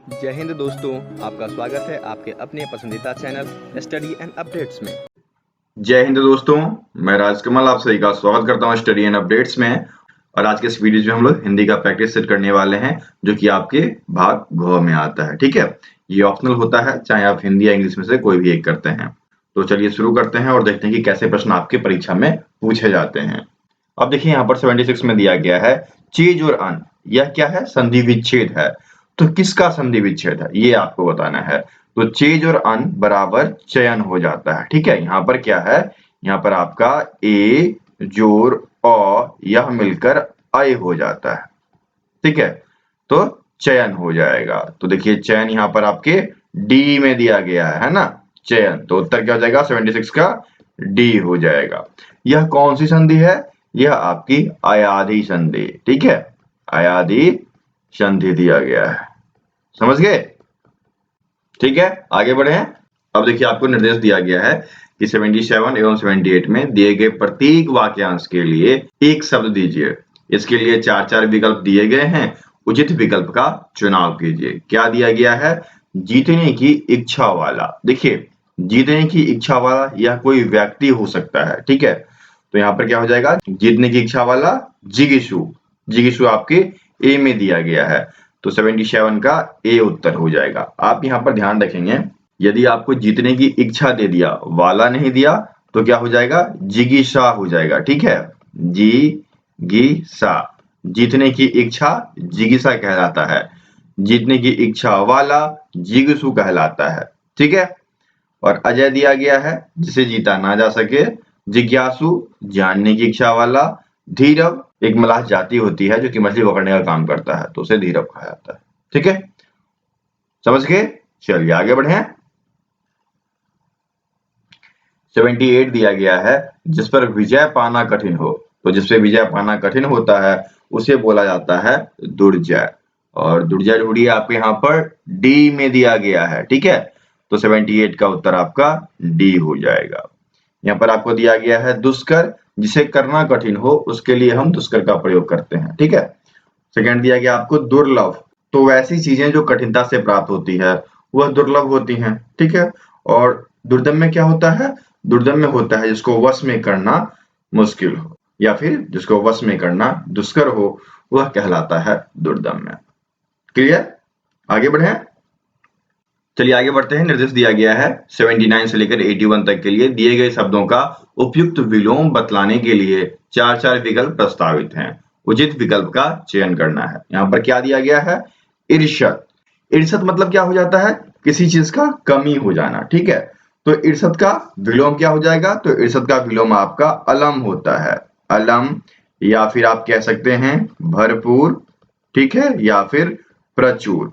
जय हिंद दोस्तों, आपका स्वागत है आपके अपने पसंदीदा चैनल स्टडी एंड अपडेट्स में। जय हिंद दोस्तों, मैं राजकमल आप सभी का स्वागत करता हूं स्टडी एंड अपडेट्स में। और आज के इस वीडियो में हम लोग हिंदी का प्रैक्टिस सेट करने वाले हैं, जो कि आपके भाग घ में आता है। ठीक है, ये ऑप्शनल होता है, चाहे आप हिंदी या इंग्लिश में से कोई भी एक करते हैं। तो चलिए शुरू करते हैं और देखते हैं कि कैसे प्रश्न आपके परीक्षा में पूछे जाते हैं। अब देखिए यहाँ पर 76 में दिया गया है चीज और अन, यह क्या है? संधि विच्छेद है। तो किसका संधि विच्छेद है ये आपको बताना है। तो चेज और अन बराबर चयन हो जाता है। ठीक है, यहाँ पर क्या है? यहाँ पर आपका ए जोर अ यह मिलकर अय हो जाता है। ठीक है, तो चयन हो जाएगा। तो देखिए चयन यहाँ पर आपके डी में दिया गया है ना, चयन। तो उत्तर क्या हो जाएगा? 76 का डी हो जाएगा। यह कौन सी संधि है? यह आपकी अयाधि संधि। ठीक है, अयाधि संधि दिया गया है, समझ गए? ठीक है, आगे बढ़े। अब देखिए आपको निर्देश दिया गया है कि 77 एवं 78 में दिए गए प्रत्येक वाक्यांश के लिए एक शब्द दीजिए। इसके लिए 4-4 विकल्प दिए गए हैं, उचित विकल्प का चुनाव कीजिए। क्या दिया गया है? जीतने की इच्छा वाला। देखिए जीतने की इच्छा वाला यह कोई व्यक्ति हो सकता है। ठीक है, तो यहाँ पर क्या हो जाएगा? जीतने की इच्छा वाला जिगीशु। जिगीशु आपके ए में दिया गया है, तो 77 का ए उत्तर हो जाएगा। आप यहाँ पर ध्यान रखेंगे, यदि आपको जीतने की इच्छा दे दिया, वाला नहीं दिया, तो क्या हो जाएगा? जिगीशा हो जाएगा। ठीक है, जिगीशा, जीतने की इच्छा जिगीशा कहलाता है, जीतने की इच्छा वाला जिगीशु कहलाता है। ठीक है, और अजय दिया गया है जिसे जीता ना जा सके, जिज्ञासु जानने की इच्छा वाला, धीरव एक मलाह जाति होती है जो कि मछली पकड़ने का काम करता है, तो उसे धीरव कहा जाता है। ठीक है, समझ गए? चलिए आगे बढ़े। 78 दिया गया है जिस पर विजय पाना कठिन हो। तो जिस पे विजय पाना कठिन होता है उसे बोला जाता है दुर्जय। और दुर्जय ढूंढिए, आपके यहाँ पर डी में दिया गया है। ठीक है, तो 78 का उत्तर आपका डी हो जाएगा। यहाँ पर आपको दिया गया है दुष्कर, जिसे करना कठिन हो उसके लिए हम दुष्कर का प्रयोग करते हैं। ठीक है, सेकंड दिया गया आपको दुर्लभ, तो वैसी चीजें जो कठिनता से प्राप्त होती है वह दुर्लभ होती हैं। ठीक है, और दुर्दम्य क्या होता है? दुर्दम्य होता है जिसको वश में करना मुश्किल हो, या फिर जिसको वश में करना दुष्कर हो, वह कहलाता है दुर्दम्य। क्लियर? आगे बढ़े। चलिए आगे बढ़ते हैं। निर्देश दिया गया है 79 से लेकर 81 तक के लिए दिए गए शब्दों का उपयुक्त विलोम बतलाने के लिए 4-4 विकल्प प्रस्तावित हैं, उचित विकल्प का चयन करना है। यहाँ पर क्या दिया गया है? ईर्षद। ईर्षद मतलब क्या हो जाता है? किसी चीज का कमी हो जाना। ठीक है, तो ईर्षद का विलोम क्या हो जाएगा? तो ईर्षद का विलोम आपका अलम होता है, अलम, या फिर आप कह सकते हैं भरपूर। ठीक है, या फिर प्रचुर।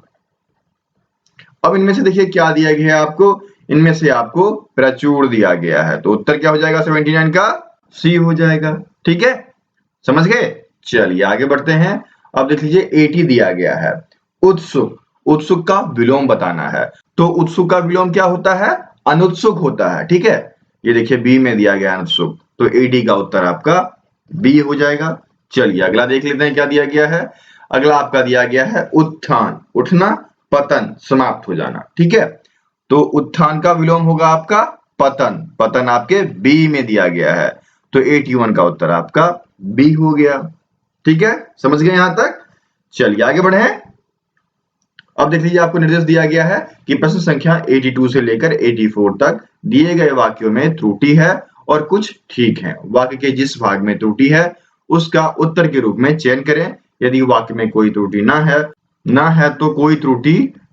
अब इनमें से देखिए क्या दिया गया है आपको? इनमें से आपको प्रचुर दिया गया है, तो उत्तर क्या हो जाएगा? 79 का सी हो जाएगा। ठीक है, समझ गए? चलिए आगे बढ़ते हैं। अब देख लीजिए 80 दिया गया है उत्सुक। उत्सुक का विलोम बताना है, तो उत्सुक का विलोम क्या होता है? अनुत्सुक होता है। ठीक है, ये देखिए बी में दिया गया अनुत्सुक, तो 80 का उत्तर आपका बी हो जाएगा। चलिए अगला देख लेते हैं क्या दिया गया है। अगला आपका दिया गया है उत्थान, उठना, पतन समाप्त हो जाना। ठीक है, तो उत्थान का विलोम होगा आपका पतन। पतन आपके बी में दिया गया है, तो 81 का उत्तर आपका बी हो गया। ठीक है, समझ गए यहां तक? चलिए आगे बढ़े। अब देख लीजिए आपको निर्देश दिया गया है कि प्रश्न संख्या 82 से लेकर 84 तक दिए गए वाक्यों में त्रुटि है और कुछ ठीक है। वाक्य के जिस भाग में त्रुटि है उसका उत्तर के रूप में चयन करें। यदि वाक्य में कोई त्रुटि ना है तो कोई त्रुटि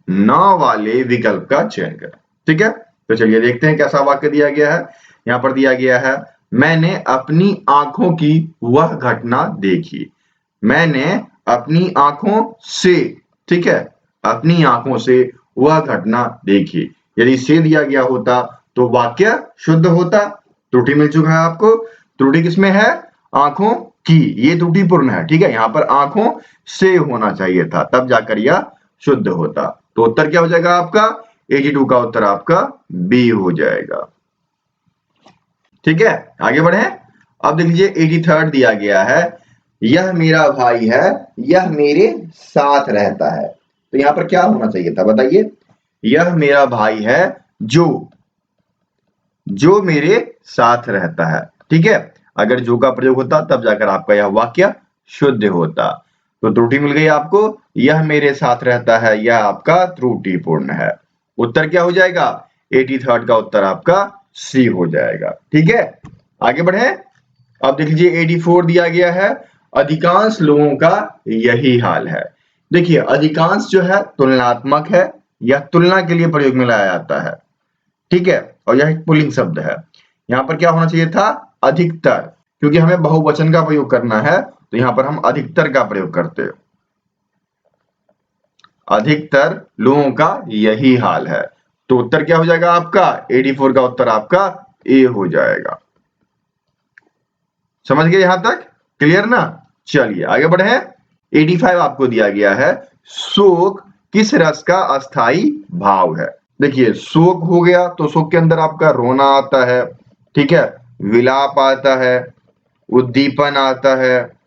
न वाले विकल्प का चयन करें। ठीक है, तो चलिए देखते हैं कैसा वाक्य दिया गया है। यहाँ पर दिया गया है मैंने अपनी आंखों की वह घटना देखी। मैंने अपनी आंखों से, ठीक है, अपनी आंखों से वह घटना देखी। यदि से दिया गया होता तो वाक्य शुद्ध होता। त्रुटि मिल चुका है आपको। त्रुटि किसमें है? आंखों की, ये त्रुटिपूर्ण है। ठीक है, यहाँ पर आंखों से होना चाहिए था, तब जाकर यह शुद्ध होता। तो उत्तर क्या हो जाएगा आपका? 82 का उत्तर आपका बी हो जाएगा। ठीक है, आगे बढ़े। अब देख लीजिए 83 दिया गया है यह मेरा भाई है, यह मेरे साथ रहता है। तो यहाँ पर क्या होना चाहिए था बताइए? यह मेरा भाई है जो मेरे साथ रहता है। ठीक है, अगर जो का प्रयोग होता तब जाकर आपका यह वाक्य शुद्ध होता। तो त्रुटि मिल गई आपको, यह मेरे साथ रहता है, यह आपका त्रुटिपूर्ण है। उत्तर क्या हो जाएगा? 83rd का उत्तर आपका सी हो जाएगा। ठीक है, आगे बढ़े। अब देख लीजिए 84 दिया गया है, अधिकांश लोगों का यही हाल है। देखिए अधिकांश जो है तुलनात्मक है, यह तुलना के लिए प्रयोग में लाया जाता है। ठीक है, और यह एक पुल्लिंग शब्द है। यहाँ पर क्या होना चाहिए था? अधिकतर, क्योंकि हमें बहुवचन का प्रयोग करना है तो यहाँ पर हम अधिकतर का प्रयोग करते हैं। अधिकतर लोगों का यही हाल है, तो उत्तर क्या हो जाएगा आपका? 84 का उत्तर आपका ए हो जाएगा। समझ गए यहां तक? क्लियर ना? चलिए आगे बढ़े। 85 आपको दिया गया है, शोक किस रस का अस्थाई भाव है? देखिए शोक हो गया तो शोक के अंदर आपका रोना आता है, ठीक है, विलाप आता है, उद्दीपन आता है,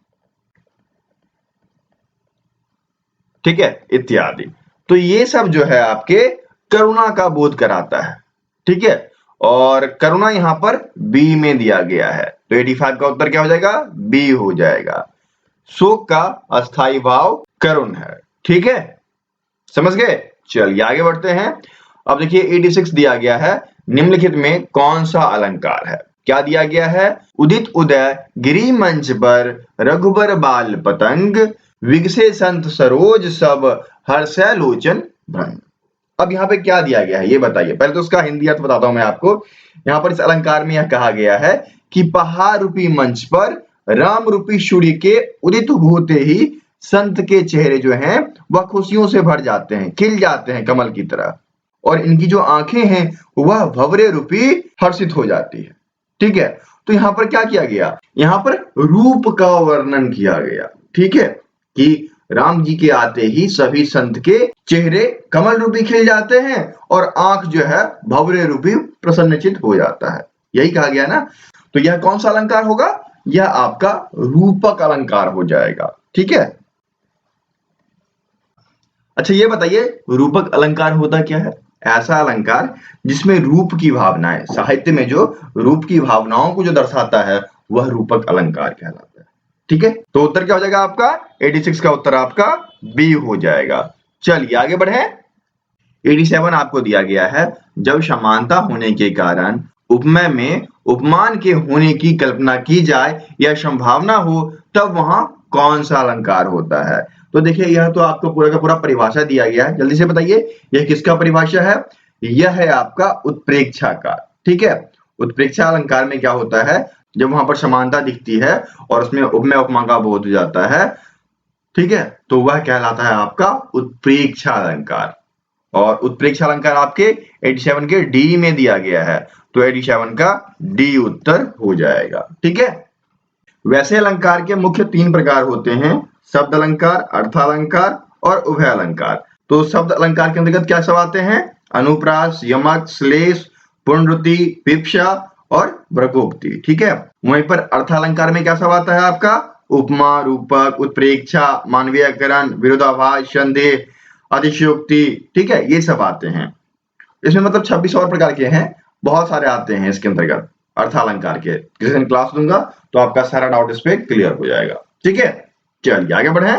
ठीक है, इत्यादि। तो ये सब जो है आपके करुणा का बोध कराता है। ठीक है, और करुणा यहां पर बी में दिया गया है, तो 85 का उत्तर क्या हो जाएगा? बी हो जाएगा। शोक का अस्थाई भाव करुण है। ठीक है, समझ गए? चलिए आगे बढ़ते हैं। अब देखिए 86 दिया गया है, निम्नलिखित में कौन सा अलंकार है? क्या दिया गया है? उदित उदय गिरी मंच पर रघुबर बाल पतंग, विगसे संत सरोज सब हर्षै लोचन भंग। अब यहाँ पे क्या दिया गया है ये बताइए। पहले तो उसका हिंदी अर्थ बताता हूं मैं आपको। यहाँ पर इस अलंकार में यह कहा गया है कि पहाड़ रूपी मंच पर राम रूपी सूर्य के उदित होते ही संत के चेहरे जो हैं वह खुशियों से भर जाते हैं, खिल जाते हैं कमल की तरह, और इनकी जो आंखें हैं वह भंवरे रूपी हर्षित हो जाती है। ठीक है, तो यहाँ पर क्या किया गया? यहाँ पर रूप का वर्णन किया गया। ठीक है, कि राम जी के आते ही सभी संत के चेहरे कमल रूपी खिल जाते हैं और आंख जो है भंवरे रूपी प्रसन्नचित हो जाता है, यही कहा गया ना। तो यह कौन सा अलंकार होगा? यह आपका रूपक अलंकार हो जाएगा। ठीक है, अच्छा ये बताइए रूपक अलंकार होता क्या है? ऐसा अलंकार जिसमें रूप की भावनाएं, साहित्य में जो रूप की भावनाओं को जो दर्शाता है वह रूपक अलंकार कहलाता है। ठीक है, तो उत्तर क्या हो जाएगा आपका? 86 का उत्तर आपका बी हो जाएगा। चलिए आगे बढ़े। 87 आपको दिया गया है, जब समानता होने के कारण उपमेय में उपमान के होने की कल्पना की जाए या संभावना हो तब वहां कौन सा अलंकार होता है? तो देखिए यह तो आपको पूरा का पूरा परिभाषा दिया गया है, जल्दी से बताइए यह किसका परिभाषा है? यह है आपका उत्प्रेक्षा का। ठीक है, उत्प्रेक्षा अलंकार में क्या होता है? जब वहां पर समानता दिखती है और उसमें उपमेय उपमा का बोध हो जाता है, ठीक है, तो वह कहलाता है आपका उत्प्रेक्षा अलंकार। और उत्प्रेक्षा अलंकार आपके 87 के डी में दिया गया है, तो 87 का डी उत्तर हो जाएगा। ठीक है, वैसे अलंकार के मुख्य 3 प्रकार होते हैं, शब्द अलंकार, अर्थालंकार और उभय अलंकार। तो शब्द अलंकार के अंतर्गत क्या सब आते हैं? अनुप्रास, यमक, श्लेष, पुनरुक्ति, विवक्षा और वृकोक्ति। ठीक है, वहीं पर अर्थालंकार में क्या सब आता है आपका? उपमा, रूपक, उत्प्रेक्षा, मानवीयकरण, विरोधाभास, संदेह, अतिशयोक्ति। ठीक है, ये सब आते हैं। इसमें मतलब 26 और प्रकार के हैं, बहुत सारे आते हैं इसके अंतर्गत अर्थालंकार के। किसी दिन क्लास दूंगा तो आपका सारा डाउट इस पे क्लियर हो जाएगा। ठीक है, चलिए आगे बढ़े।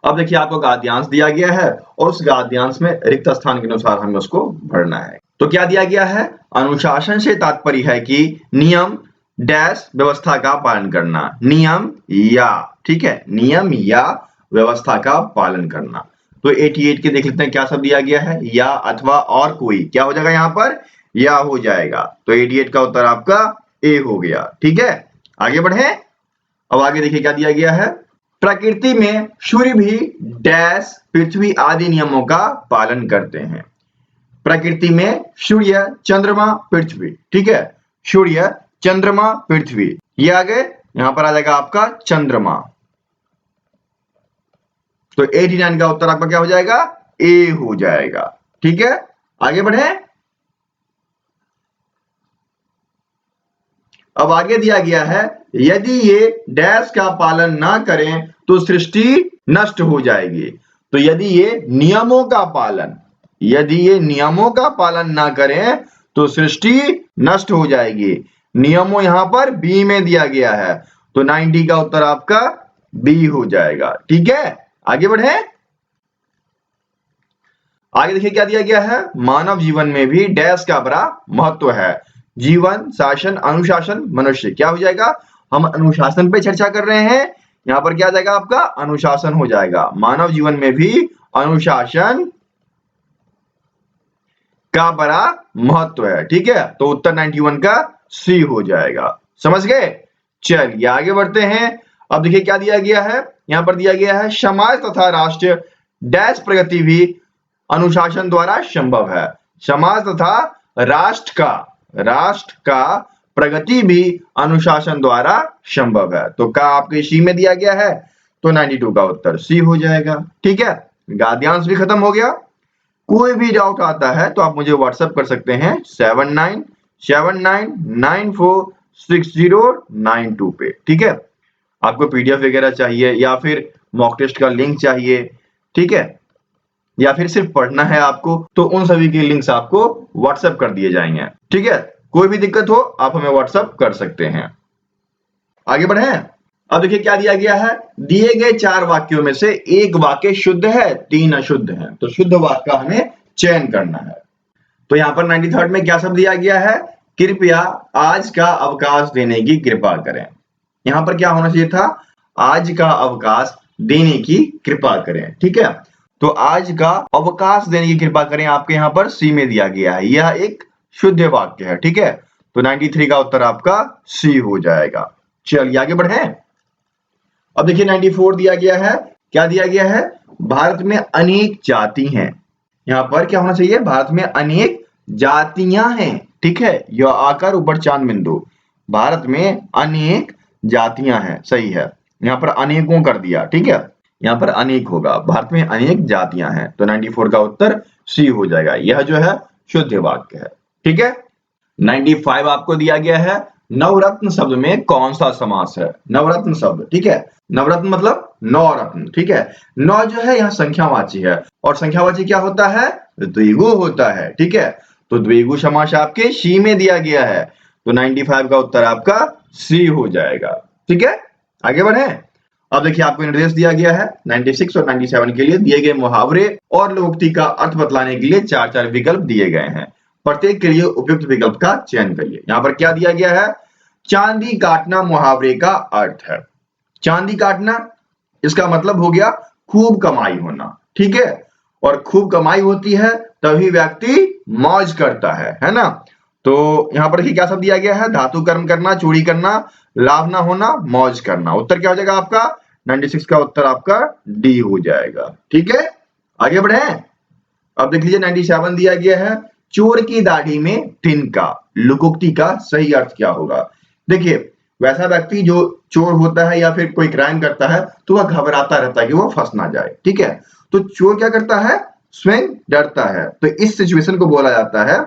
अब देखिए आपको गाद्यांश दिया गया है और उस गाद्यांश में रिक्त स्थान के अनुसार हमें उसको भरना है। तो क्या दिया गया है? अनुशासन से तात्पर्य है कि नियम डैश व्यवस्था का पालन करना, नियम या, ठीक है, नियम या व्यवस्था का पालन करना। तो 88 के देख लेते हैं क्या सब दिया गया है, या, अथवा, और कोई। क्या हो जाएगा यहाँ पर? या हो जाएगा, तो 88 का उत्तर आपका ए हो गया। ठीक है, आगे बढ़े। अब आगे देखिए क्या दिया गया है, प्रकृति में सूर्य भी डैश पृथ्वी आदि नियमों का पालन करते हैं। प्रकृति में सूर्य, चंद्रमा, पृथ्वी। ठीक है, सूर्य, चंद्रमा, पृथ्वी, ये आगे यहां पर आ जाएगा आपका चंद्रमा। तो 89 का उत्तर आपका क्या हो जाएगा? ए हो जाएगा। ठीक है, आगे बढ़े। अब आगे दिया गया है, यदि ये डैश का पालन ना करें तो सृष्टि नष्ट हो जाएगी। तो यदि ये नियमों का पालन ना करें तो सृष्टि नष्ट हो जाएगी। नियमों यहां पर बी में दिया गया है, तो 90 का उत्तर आपका बी हो जाएगा। ठीक है, आगे बढ़े। आगे देखिए क्या दिया गया है, मानव जीवन में भी डैश का बड़ा महत्व है। जीवन, शासन, अनुशासन, मनुष्य। क्या हो जाएगा, हम अनुशासन पे चर्चा कर रहे हैं, यहां पर क्या आ जाएगा आपका अनुशासन हो जाएगा। मानव जीवन में भी अनुशासन का बड़ा महत्व है। ठीक है, तो उत्तर 91 का सी हो जाएगा। समझ गए, चलिए आगे बढ़ते हैं। अब देखिए क्या दिया गया है, यहां पर दिया गया है, समाज तथा राष्ट्र डैश प्रगति भी अनुशासन द्वारा संभव है। समाज तथा राष्ट्र का प्रगति भी अनुशासन द्वारा संभव है। तो का आपके सी में दिया गया है, तो 92 का उत्तर सी हो जाएगा। ठीक है, गाद्यांश भी खत्म हो गया। कोई भी डाउट आता है तो आप मुझे व्हाट्सएप कर सकते हैं 7979946092 पे। ठीक है, आपको पीडीएफ वगैरह चाहिए या फिर मॉक टेस्ट का लिंक चाहिए, ठीक है, या फिर सिर्फ पढ़ना है आपको, तो उन सभी के लिंक्स आपको व्हाट्सएप कर दिए जाएंगे। ठीक है, कोई भी दिक्कत हो आप हमें व्हाट्सएप कर सकते हैं। आगे बढ़े। अब देखिए क्या दिया गया है, दिए गए 4 वाक्यों में से एक वाक्य शुद्ध है, 3 अशुद्ध हैं, तो शुद्ध वाक्य का हमें चयन करना है। तो यहाँ पर 93rd में क्या शब्द दिया गया है, कृपया आज का अवकाश देने की कृपा करें। यहाँ पर क्या होना चाहिए था, आज का अवकाश देने की कृपा करें। ठीक है, तो आज का अवकाश देने की कृपा करें आपके यहाँ पर सी में दिया गया है, यह एक शुद्ध वाक्य है। ठीक है, तो 93 का उत्तर आपका सी हो जाएगा। चलिए आगे बढ़े। अब देखिए 94 दिया गया है, क्या दिया गया है, भारत में अनेक जाति हैं। यहाँ पर क्या होना चाहिए, भारत में अनेक जातियां हैं। ठीक है, यह आकर ऊपर चांद बिंदु, भारत में अनेक जातियां हैं, सही है, यहाँ पर अनेकों कर दिया। ठीक है, यहाँ पर अनेक होगा, भारत में अनेक जातियां हैं, तो 94 का उत्तर सी हो जाएगा। यह जो है शुद्ध वाक्य है। ठीक है, 95 आपको दिया गया है, नवरत्न शब्द में कौन सा समास है। नवरत्न शब्द, ठीक है, नवरत्न मतलब 9 रत्न। ठीक है, 9 जो है यहाँ संख्यावाची है, और संख्यावाची क्या होता है, द्विगु होता है। ठीक है, तो द्विगु समास आपके सी में दिया गया है, तो 95 का उत्तर आपका सी हो जाएगा। ठीक है, आगे बढ़े। अब देखिए आपको निर्देश दिया गया है, 96 और 97 के लिए दिए गए मुहावरे और लोकोक्ति का अर्थ बतलाने के लिए 4 विकल्प दिए गए हैं। प्रत्येक के लिए उपयुक्त विकल्प का चयन करिए। यहाँ पर क्या दिया गया है, चांदी काटना मुहावरे का अर्थ है। चांदी काटना, इसका मतलब हो गया खूब कमाई होना। ठीक है, और खूब कमाई होती है तभी व्यक्ति मौज करता है ना। तो यहाँ पर क्या शब्द दिया गया है, धातु कर्म करना, चोरी करना, लाभ ना होना, मौज करना। उत्तर क्या हो जाएगा आपका, 96 का उत्तर आपका डी हो जाएगा। ठीक है, आगे बढ़े। अब देख लीजिए 97 दिया गया है, चोर की दाढ़ी में तिनका, लोकोक्ति का सही अर्थ क्या होगा। देखिए वैसा व्यक्ति जो चोर होता है या फिर कोई क्राइम करता है तो वह घबराता रहता है कि वो फंस ना जाए। ठीक है, तो चोर क्या करता है, स्वयं डरता है, तो इस सिचुएशन को बोला जाता है,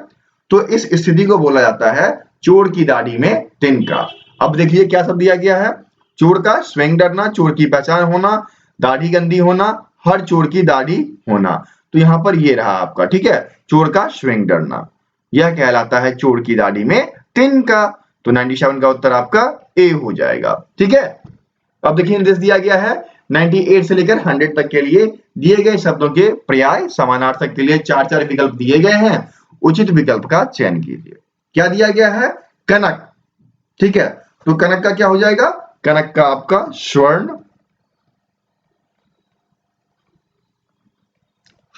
तो इस स्थिति को बोला जाता है चोर की दाढ़ी में तिनका। अब देखिए क्या सब दिया गया है, चोर का स्वयं डरना, चोर की पहचान होना, दाढ़ी गंदी होना, हर चोर की दाढ़ी होना। तो यहाँ पर ये रहा आपका, ठीक है, चोर का स्वयं डरना, यह कहलाता है चोर की दाढ़ी में तिनका। तो 97 का उत्तर आपका ए हो जाएगा। ठीक है, अब देखिए निर्देश दिया गया है, 98 से लेकर 100 तक के लिए दिए गए शब्दों के पर्याय समानार्थक के लिए 4 विकल्प दिए गए हैं, उचित विकल्प का चयन कीजिए। क्या दिया गया है, कनक। ठीक है, तो कनक का क्या हो जाएगा, कनक का आपका स्वर्ण,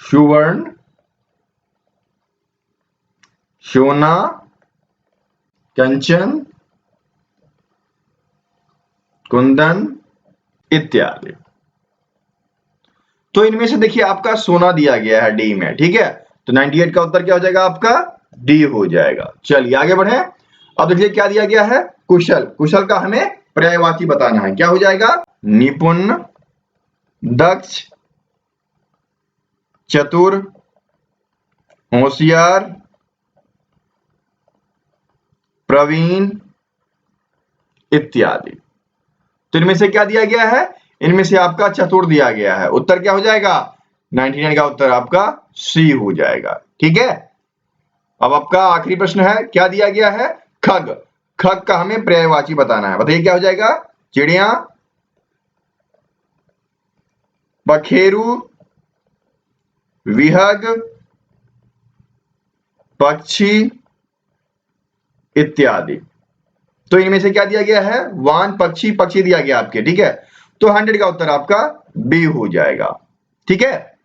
सुवर्ण, सोना, कंचन, कुंदन इत्यादि। तो इनमें से देखिए आपका सोना दिया गया है डी में। ठीक है, तो 98 का उत्तर क्या हो जाएगा आपका, डी हो जाएगा। चलिए आगे बढ़े। अब देखिए क्या दिया गया है, कुशल। कुशल का हमें पर्यायवाची बताना है, क्या हो जाएगा, निपुण, दक्ष, चतुर, होशियार, प्रवीण, इत्यादि। तो इनमें से क्या दिया गया है? इनमें से आपका चतुर दिया गया है। उत्तर क्या हो जाएगा? 99 का उत्तर आपका सी हो जाएगा। ठीक है, अब आपका आखिरी प्रश्न है, क्या दिया गया है? खग। खग का हमें पर्यायवाची बताना है। बताइए क्या हो जाएगा? चिड़िया, पखेरु, विहग, पक्षी इत्यादि। तो इनमें से क्या दिया गया है? वान, पक्षी, पक्षी दिया गया आपके। ठीक है, तो 100 का उत्तर आपका बी हो जाएगा। ठीक है,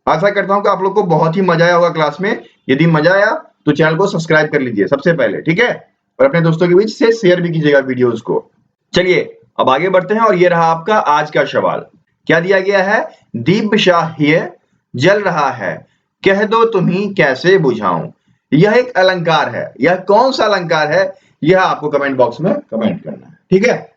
आशा करता हूं कि आप लोग को बहुत ही मजा आया होगा क्लास में। यदि मजा आया तो चैनल को सब्सक्राइब कर लीजिए सबसे पहले। ठीक है, और अपने दोस्तों के बीच से शेयर भी कीजिएगा वीडियोस को। चलिए अब आगे बढ़ते हैं, और ये रहा आपका आज का सवाल। क्या दिया गया है? दीप शाह्य जल रहा है, कह दो तुम्ही कैसे बुझाऊं। यह एक अलंकार है। यह कौन सा अलंकार है? यह आपको कमेंट बॉक्स में कमेंट करना है। ठीक है,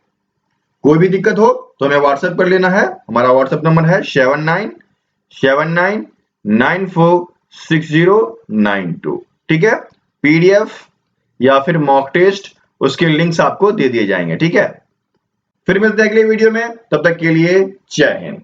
कोई भी दिक्कत हो तो हमें व्हाट्सएप कर लेना है। हमारा व्हाट्सएप नंबर है 7979946092। ठीक है, पीडीएफ या फिर मॉक टेस्ट, उसके लिंक्स आपको दे दिए जाएंगे। ठीक है, फिर मिलते हैं अगले वीडियो में, तब तक के लिए जय हिंद।